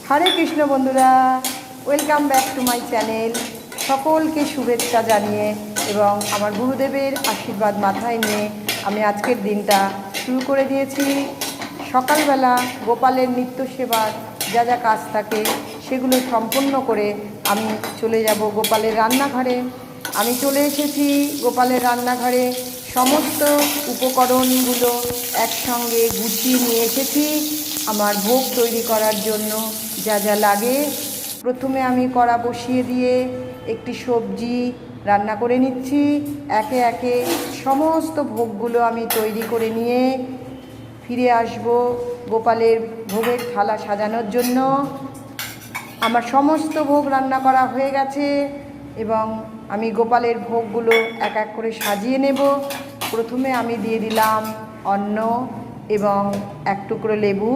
হরে কৃষ্ণ বন্ধুরা, welcome back to my channel. সকলকে শুভেচ্ছা জানিয়ে এবং আমার গুরুদেবের আশীর্বাদ মাথায় নিয়ে আমি আজকের দিনটা শুরু করে দিয়েছি। সকালবেলা গোপালের নিত্য সেবার যা যা কাজ থাকে সেগুলো সম্পন্ন করে আমি চলে যাব গোপালের রান্নাঘরে। আমি চলে এসেছি গোপালের রান্নাঘরে। সমস্ত উপকরণগুলো একসঙ্গে গুছিয়ে নিয়ে এসেছি আমার ভোগ তৈরি করার জন্য যা যা লাগে। প্রথমে আমি কড়া বসিয়ে দিয়ে একটি সবজি রান্না করে নিচ্ছি। একে একে সমস্ত ভোগগুলো আমি তৈরি করে নিয়ে ফিরে আসব গোপালের ভোগের থালা সাজানোর জন্য। আমার সমস্ত ভোগ রান্না করা হয়ে গেছে এবং আমি গোপালের ভোগগুলো এক এক করে সাজিয়ে নেব। প্রথমে আমি দিয়ে দিলাম অন্ন এবং এক টুকরো লেবু।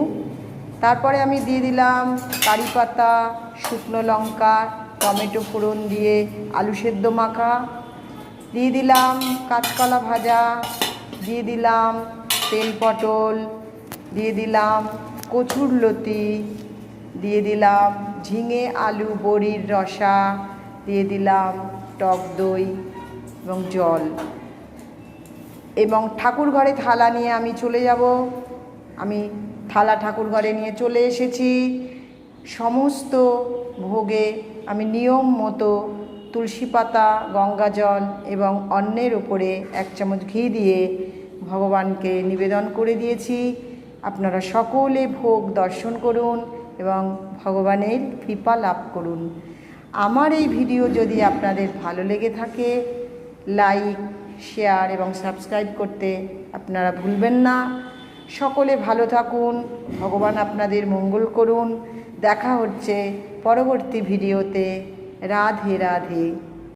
তারপরে আমি দিয়ে দিলাম কারি পাতা, শুকনো লঙ্কা, টমেটো ফোড়ন দিয়ে আলু সেদ্ধ মাখা, দিয়ে দিলাম কাঁচকলা ভাজা, দিয়ে দিলাম তেল পটল, দিয়ে দিলাম কচুরলতি, দিয়ে দিলাম ঝিঙে আলু বড়ির রসা, দিয়ে দিলাম টক দই এবং জল। এবং ঠাকুর ঘরে থালা নিয়ে আমি চলে যাব। আমি থালা ঠাকুর ঘরে নিয়ে চলে এসেছি। সমস্ত ভোগে আমি নিয়ম মতো তুলসী পাতা, গঙ্গা জল এবং অন্নের উপরে 1 চামচ ঘি দিয়ে ভগবানকে নিবেদন করে দিয়েছি। আপনারা সকলে ভোগ দর্শন করুন এবং ভগবানের কৃপা লাভ করুন। আমার এই ভিডিও যদি আপনাদের ভালো লেগে থাকে, লাইক, শেয়ার এবং সাবস্ক্রাইব করতে আপনারা ভুলবেন না। সকলে ভালো থাকুন, ভগবান আপনাদের মঙ্গল করুন। দেখা হচ্ছে পরবর্তী ভিডিওতে। রাধে রাধে।